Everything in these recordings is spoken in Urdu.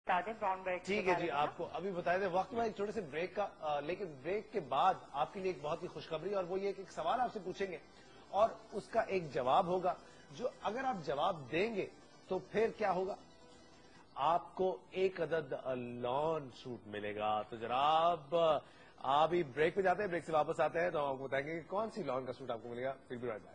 ٹھیک ہے جی، آپ کو ابھی بتایا دیں وقت میں ایک چھوٹے سے بریک کا، لیکن بریک کے بعد آپ کے لیے ایک بہت ہی خوشخبری، اور وہ یہ کہ ایک سوال آپ سے پوچھیں گے اور اس کا ایک جواب ہوگا، جو اگر آپ جواب دیں گے تو پھر کیا ہوگا؟ آپ کو ایک عدد لان سوٹ ملے گا. تو جناب آپ ہی بریک پہ جاتے ہیں، بریک سے واپس آتے ہیں تو آپ کو بتائیں گے کہ کون سی لان کا سوٹ آپ کو ملے گا. پھر بھی رائٹ بیک.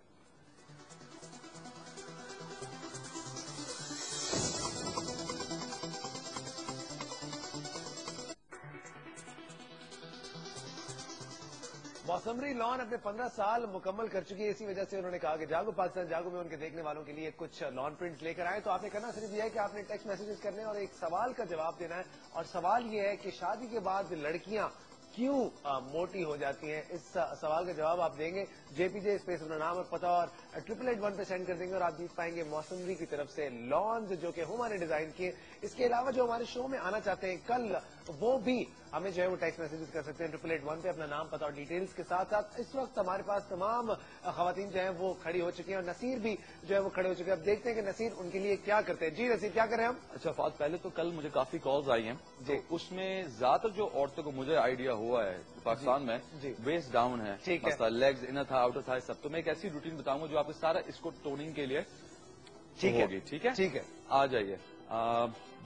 موسمری لان اپنے 15 سال مکمل کر چکی ہے، اسی وجہ سے انہوں نے کہا کہ جاگو پاکستان جاگو میں ان کے دیکھنے والوں کے لیے کچھ لان پرنٹس لے کر آئے. تو آپ نے کرنا صرف یہ ہے کہ آپ نے ٹیکسٹ میسیجز کرنے اور ایک سوال کا جواب دینا ہے، اور سوال یہ ہے کہ شادی کے بعد لڑکیاں کیوں موٹی ہو جاتی ہیں. اس سوال کا جواب آپ دیں گے جے پی جے اسپیس اپنا نام اور پتہ اور 888-1 پہ سینڈ کر دیں گے، اور آپ جیت پائیں گے موسمری کی طرف سے لانز جو کہ ہما نے ڈیزائن کیے. اس کے علاوہ جو ہمارے شو میں آنا چاہتے ہیں کل، وہ بھی ہمیں جو ہے وہ ٹیکسٹ میسیجز کر سکتے ہیں 888-1 پہ اپنا نام پتہ اور ڈیٹیلز کے ساتھ ساتھ. اس وقت ہمارے پاس تمام خواتین جو ہیں وہ کھڑی ہو چکی ہیں، اور نصیر بھی جو ہے وہ کھڑے ہو چکے ہیں. اب دیکھتے ہیں کہ نصیر ان کے لیے کیا کرتے ہیں. جی نصیر، کیا کریں ہم؟ اچھا فات، پہلے تو کل مجھے کافی کالز آئی ہیں، تو اس میں زیادہ تر جو عورتوں کو مجھے آئیڈیا ہوا ہے پاکستان میں ویسٹ ڈاؤن ہے، مثلا لیگز، انر تھا، آؤٹر تھا، سب. تو میں ایک ایسی روٹین بتاؤں گا جو آپ کو سارا اس کو ٹوننگ کے لیے ہوگی. ٹھیک ہے ٹھیک ہے، آ جائیے.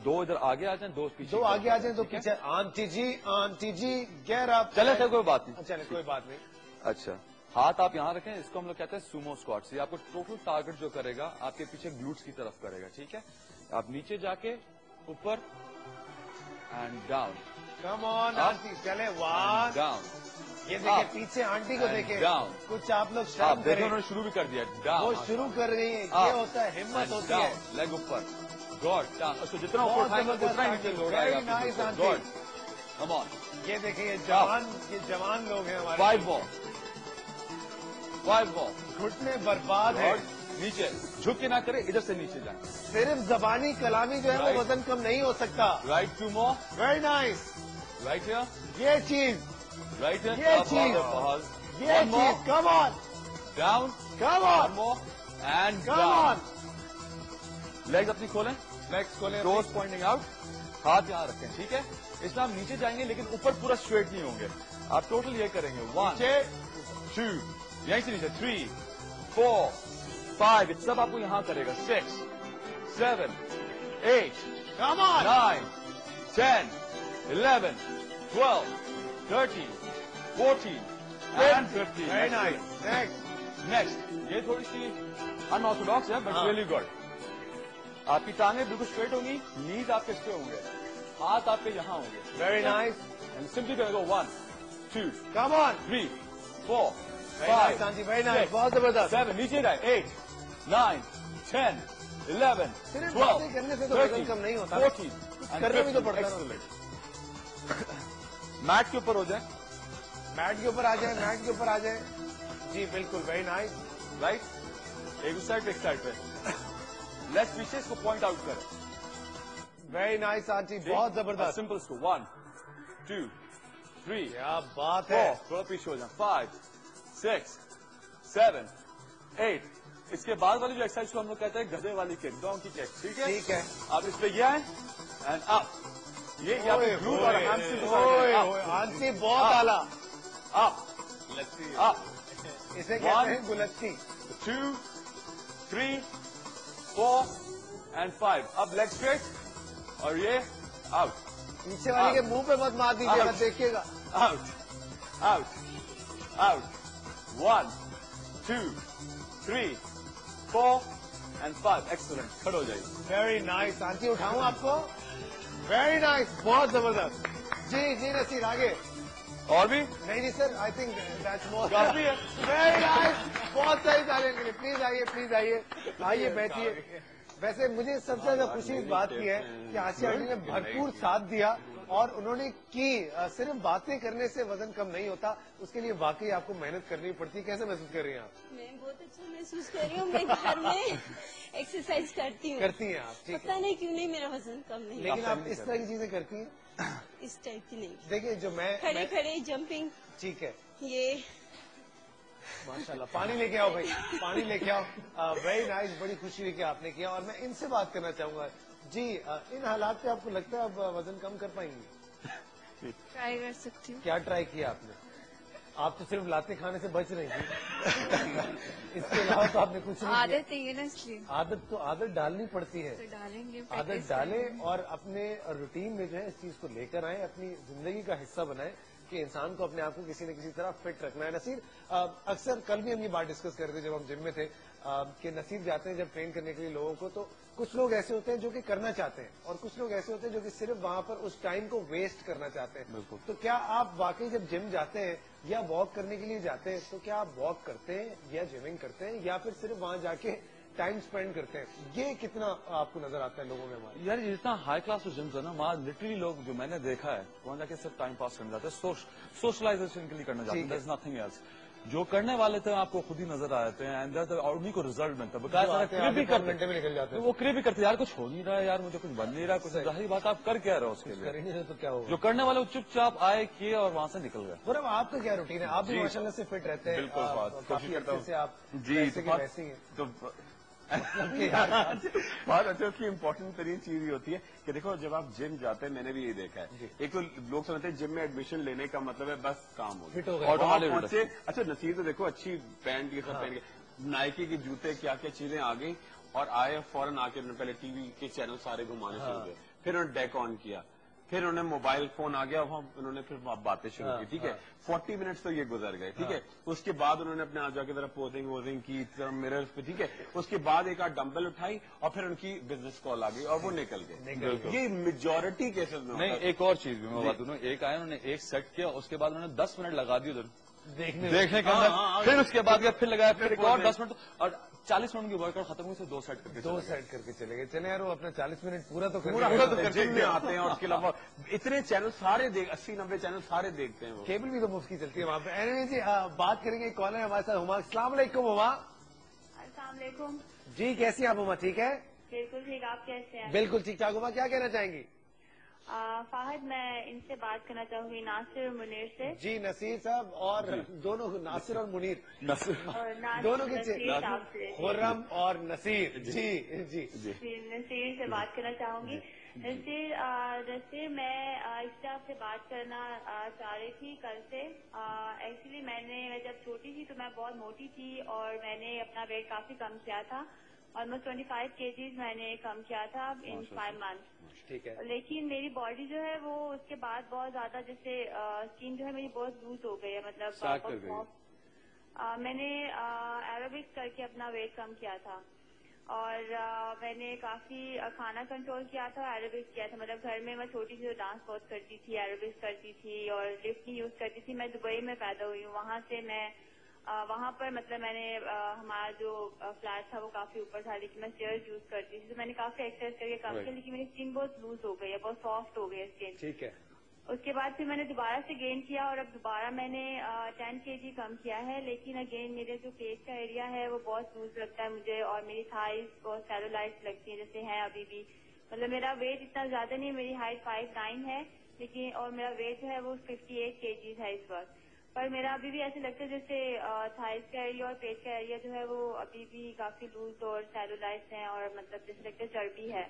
دو ادھر آگے آ جائیں، دو پیچھے. دو آگے آ جائیں، دو پیچھے. آنٹی جی گیر آپ چلے تھے، کوئی بات نہیں. چلے کوئی بات نہیں. اچھا، ہاتھ آپ یہاں رکھیں. اس کو ہم لوگ کہتے ہیں سومو اسکواٹس. یہ آپ کو ٹوٹل ٹارگٹ جو کرے گا آپ کے پیچھے گلوٹس کی طرف کرے گا. ٹھیک ہے، آپ نیچے جا کے اوپر and down. Come on aunty, چلے وان ڈاؤن. یہ دیکھیں پیچھے آنٹی کو دیکھیں، ڈاؤن. کچھ آپ لوگ آپ شرم دیکھیں کریں، انہوں نے شروع بھی کر دیا. ڈاؤن، وہ شروع کر رہی ہیں. یہ ہوتا ہے ہمت ہوتی ہے. لیگ اوپر، گاڈ ڈاؤن. اس کو جتنا اوپر اٹھائیں گے اتنا ہی نیچے لوڑ آئے گا. گاڈ، کم آن. یہ دیکھیں یہ جوان لوگ ہیں ہمارے. 5 بال، 5 بال. گھٹنے برباد ہے. نیچے جھک کے نہ کرے، ادھر سے نیچے جائیں. صرف زبانی کلامی جو ہے وہ وزن کم نہیں ہو سکتا. Right 2 more. Very nice. Right here. یہ چیز، رائٹ ہیئر. یہ چیز، یہ چیز. Come on down. Come on more and come on. Legs اپنی کھولیں. لیگز کھولیں. Toes pointing out. ہاتھ یہاں رکھیں. ٹھیک ہے، اس میں آپ نیچے جائیں گے لیکن اوپر پورا اسٹریٹ نہیں ہوں گے. آپ ٹوٹل یہ کریں گے 1 2، یہیں سے نیچے 3 4 5. سب آپ کو یہاں کرے گا. 6 7 8 کم آن 9 10 11 12 13 14 and 15. Very nice. نیکسٹ، یہ تھوڑی سی ان آرتھوڈاکس ہے بٹ ریئلی گڈ. آپ کی ٹانگیں بالکل اسٹریٹ ہوں گی، نیز آپ کے اس پہ ہوں گے، ہاتھ آپ کے یہاں ہوں گے. Very nice. سمپلی کرے گا 1 2 کم آن 3 4 5 ویری نائس. بہت زبردست. 7. نیچے جائے 8 9 10 11 صرف 12 باتیں کرنے سے تو وزن کم نہیں ہوتا، 14 کرنا بھی تو پڑتا ہے. میٹ کے اوپر ہو جائیں. میٹ کے اوپر آ جائیں، میٹ کے اوپر آ جائیں. جی بالکل. Very nice. رائٹ، ایک سائڈ پہ ایک سائڈ پہ. لیفٹ پیچھے اس کو پوائنٹ آؤٹ کریں. ویری نائس آنٹی، بہت زبردست. سمپل اس کو 1 2 3 کیا بات ہے. 4. تھوڑا پیچھے ہو جائیں. 5 6 7 8. اس کے بعد والی جو ایکسرسائز کو ہم لوگ کہتے ہیں گدھے والی کیک، ڈونکی کیک. ٹھیک ہے، ٹھیک ہے. آپ اس پہ یہ آئیں اینڈ اپ. یہ آنٹی بہت اعلیٰ. اپ اپ. اسے کہتے ہیں گلتی. 2 3 4 اینڈ 5. اب لیگ اسٹریٹ اور یہ آؤٹ. پیچھے والے کے منہ پہ مت مار دیجیے گا، دیکھیے گا. Out out out. 1 2 3 4 and 5. Excellent. کھڑے ہو جائیے. Very nice aunty. اٹھاؤں آپ کو؟ ویری نائس، بہت زبردست. جی جی نصیر آگے. اور بھی نہیں جی سر، آئی تھنک دیٹس مور. کافی ہے. ویری نائس، بہت صحیح تعلیم کے لیے. پلیز آئیے، پلیز آئیے، آئیے بیٹھیے. ویسے مجھے سب سے زیادہ خوشی اس بات کی ہے کہ آسیہ آنٹی نے بھرپور ساتھ دیا، اور انہوں نے کی. صرف باتیں کرنے سے وزن کم نہیں ہوتا، اس کے لیے واقعی آپ کو محنت کرنی پڑتی ہے. کیسے محسوس کر رہی ہیں آپ؟ میں بہت اچھا محسوس کر رہی ہوں. میں گھر میں ایکسرسائز کرتی ہوں. کرتی ہیں آپ؟ ٹھیک پتہ نہیں کیوں نہیں میرا وزن کم نہیں. لیکن آپ اس طرح کی چیزیں کرتی ہیں؟ اس ٹائپ کی نہیں. دیکھیں جو میں کھڑے کھڑے جمپنگ. ٹھیک ہے. یہ ماشاء اللہ. پانی لے کے آؤ بھائی، پانی لے کے آؤ. Very nice. بڑی خوشی ہوئی کہ آپ نے کیا. اور میں ان سے بات کرنا چاہوں گا جی ان حالات پہ آپ کو لگتا ہے اب وزن کم کر پائیں گی؟ ٹرائی کر سکتی ہوں. کیا ٹرائی کیا آپ نے؟ آپ تو صرف لاتے کھانے سے بچ رہی تھی، اس کے علاوہ تو آپ نے کچھ نہیں عادت ہے نا اس لیے. عادت ڈالنی پڑتی ہے. ڈالیں گے. عادت ڈالیں اور اپنے روٹین میں جو ہے اس چیز کو لے کر آئیں، اپنی زندگی کا حصہ بنائیں کہ انسان کو اپنے آپ کو کسی نہ کسی طرح فٹ رکھنا ہے. نصیر اکثر کل بھی ہم یہ بات ڈسکس کر رہے تھے جب ہم جم میں تھے کہ نصیر جاتے ہیں جب ٹرین کرنے کے لیے لوگوں کو، تو کچھ لوگ ایسے ہوتے ہیں جو کہ کرنا چاہتے ہیں اور کچھ لوگ ایسے ہوتے ہیں جو کہ صرف وہاں پر اس ٹائم کو ویسٹ کرنا چاہتے ہیں. بالکل. تو کیا آپ واقعی جب جم جاتے ہیں یا واک کرنے کے لیے جاتے ہیں تو کیا آپ واک کرتے ہیں یا جمنگ کرتے ہیں یا پھر صرف وہاں جا کے ٹائم اسپینڈ کرتے ہیں؟ یہ کتنا آپ کو نظر آتا ہے لوگوں میں ہمارے؟ یار جتنا ہائی کلاس جمز ہے نا وہاں لٹرلی لوگ جو میں نے دیکھا ہے وہاں جا کے صرف ٹائم پاس کرنے جاتے ہیں، سوشلائزیشن کے لیے کرنا چاہتے ہیں. There's nothing else. جو کرنے والے تھے آپ کو خود ہی نظر آتے ہیں اور انہیں کو ریزلٹ ملتا ہے. گھنٹے میں نکل جاتے ہیں، وہ کرے بھی کرتے یار کچھ ہو نہیں رہا ہے، یار مجھے کچھ بن نہیں رہا، کچھ ظاہری بات آپ کر کیا رہے ہو اس کے لیے. تو کیا ہوگا؟ جو کرنے والے چپ چاپ آئے کیے اور وہاں سے نکل گئے. برم آپ کا کیا روٹین ہے؟ آپ بھی ماشاء اللہ سے فٹ رہتے ہیں. بالکل کافی عرصے سے آپ جی ویسے ہیں. تو بہت اچھا. اس کی امپورٹنٹ ترین چیز یہ ہوتی ہے کہ دیکھو جب آپ جم جاتے ہیں، میں نے بھی یہ دیکھا ہے، ایک تو لوگ سمجھتے ہیں جم میں ایڈمیشن لینے کا مطلب ہے بس کام ہو گیا. اچھا نصیر تو دیکھو اچھی پینٹ یہ سب پہن کے نائکی کے جوتے کیا کیا چیزیں آ گئی اور آئے فوراً آ کے انہوں نے پہلے ٹی وی کے چینل سارے گھمانے شروع ہوئے، پھر انہوں نے ڈیک آن کیا، پھر انہوں نے موبائل فون آ گیا، انہوں نے پھر باتیں شروع کی. ٹھیک ہے 40 منٹس تو یہ گزر گئے. ٹھیک ہے اس کے بعد انہوں نے اپنے آ جا کے ذرا پوزنگ ووزنگ کی مررز پہ. ٹھیک ہے اس کے بعد ایک آدھ ڈمبل اٹھائی اور پھر ان کی بزنس کال آ گئی اور وہ نکل گئے. یہ میجورٹی کیسز میں نہیں. ایک اور چیز بھی میں بات کروں، ایک آئے انہوں نے ایک سیٹ کیا، اس کے بعد انہوں نے 10 منٹ لگا دی ادھر دیکھنے کے اندر، پھر اس کے بعد پھر لگایا، پھر ایک اور 10 منٹ اور 40 منٹ کی ورک آؤٹ ختم ہوئی سے 2 سیٹ کر کے چلے گئے. چلے یار وہ اپنا 40 منٹ پورا تو جم میں آتے ہیں اور اس کے علاوہ اتنے چینل سارے 80-90 چینل سارے دیکھتے ہیں. وہ کیبل بھی تو مفت کی چلتی ہے وہاں پہ. اینوے جی بات کریں گے، کال ہے ہمارے ساتھ ہما. السلام علیکم ہما. السلام علیکم. جی کیسی ہیں آپ ہما؟ ٹھیک ہے بالکل ٹھیک. آپ کیسے ہیں؟ بالکل ٹھیک ٹھاک. ہما کیا کہنا چاہیں گی؟ فاہد میں ان سے بات کرنا چاہوں گی، ناصر اور منیر سے. جی نصیر صاحب اور دونوں، ناصر اور منیر دونوں کے، خرم اور نصیر. جی جی نصیر سے بات کرنا چاہوں گی. نصیر میں اس سے آپ سے بات کرنا چاہ رہی تھی کل سے. ایکچولی میں جب چھوٹی تھی تو میں بہت موٹی تھی اور میں نے اپنا ویٹ کافی کم کیا تھا. آلموسٹ 25 kgs میں نے کم کیا تھا ان 5 months. ٹھیک ہے. لیکن میری باڈی جو ہے وہ اس کے بعد بہت زیادہ جیسے اسکن جو ہے میری بہت لوز ہو گئی ہے، مطلب میں نے ایروبکس کر کے اپنا ویٹ کم کیا تھا اور میں نے کافی کھانا کنٹرول کیا تھا، ایروبکس کیا تھا. مطلب گھر میں چھوٹی سی ڈانس بہت کرتی تھی، ایروبکس کرتی تھی اور لفٹ نہیں یوز کرتی تھی. میں دبئی میں پیدا ہوئی ہوں، وہاں سے میں وہاں پر مطلب میں نے ہمارا جو فلیٹ تھا وہ کافی اوپر تھا، لیکن میں اسٹیئرز یوز کرتی تھی. تو میں نے کافی ایکسرسائز کر کے کم کیا، لیکن میری اسکن بہت لوز ہو گئی ہے، بہت سافٹ ہو گئی ہے اسکن. ٹھیک ہے. اس کے بعد پھر میں نے دوبارہ سے گین کیا اور اب دوبارہ میں نے 10 kg کم کیا ہے. لیکن اگین میرے جو پیٹ کا ایریا ہے وہ بہت لوز لگتا ہے مجھے اور میری تھائز بہت سیلولائٹ لگتی ہیں جیسے ہیں ابھی بھی. مطلب میرا ویٹ اتنا زیادہ نہیں، میری ہائٹ 5'9" ہے لیکن اور میرا ویٹ جو ہے وہ 58 kg ہے اس وقت. پر میرا ابھی بھی ایسے لگتا ہے جیسے تھائز کا ایریا اور پیٹ کا ایریا جو ہے وہ ابھی بھی کافی لوز اور سیلولائٹس ہیں اور مطلب جیسے لگتا ہے چربی ہے.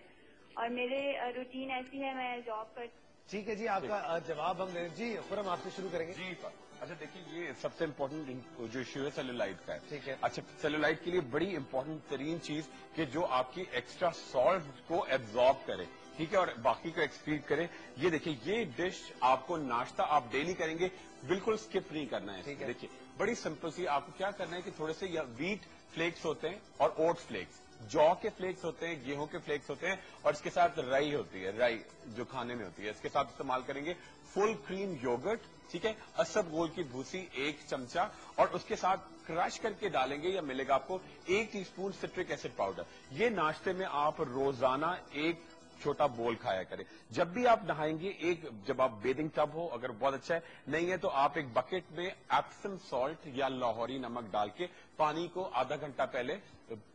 اور میرے روٹین ایسی ہے، میں جاب کرتی. ٹھیک ہے جی آپ کا جواب ہم لیں. جی خرم آپ سے شروع کریں گے. جی اچھا دیکھیے یہ سب سے امپورٹنٹ جو ایشو ہے سیلولائٹ کا ہے. ٹھیک ہے. اچھا سیلولائٹ کے لیے بڑی امپورٹنٹ ترین چیز کہ جو آپ کی ایکسٹرا سالٹ کو ایبزارب کرے. ٹھیک ہے اور باقی کو ایکسکریٹ کرے. یہ دیکھیے یہ ڈش آپ کو ناشتہ آپ ڈیلی کریں گے، بالکل اسکپ نہیں کرنا ہے. دیکھیے بڑی سمپل سی آپ کو کیا کرنا ہے کہ تھوڑے سے ویٹ فلیکس ہوتے ہیں اور اوٹ فلیکس، جو کے فلیکس ہوتے ہیں، گیہوں کے فلیکس ہوتے ہیں اور اس کے ساتھ رائی ہوتی ہے، رائی جو کھانے میں ہوتی ہے، اس کے ساتھ استعمال کریں گے فل کریم یوگرٹ. ٹھیک ہے. اسب گول کی بھوسی 1 چمچہ اور اس کے ساتھ کرش کر کے ڈالیں گے یا ملے گا آپ کو 1 teaspoon citric acid powder. یہ ناشتے میں آپ روزانہ ایک چھوٹا بول کھایا کریں. جب بھی آپ نہائیں گے، جب آپ بیدنگ ٹب ہو اگر بہت اچھا ہے، نہیں ہے تو آپ ایک بکٹ میں ایپسم سالٹ یا لاہوری نمک ڈال کے پانی کو آدھا گھنٹہ پہلے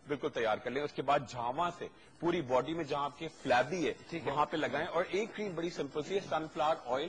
بالکل تیار کر لیں. اس کے بعد جھاواں سے پوری باڈی میں جہاں آپ کے فلیبی ہے وہاں پہ لگائیں. اور ایک کریم بڑی سمپل سی ہے، سن فلاور آئل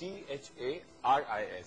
CANTHARIS।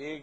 1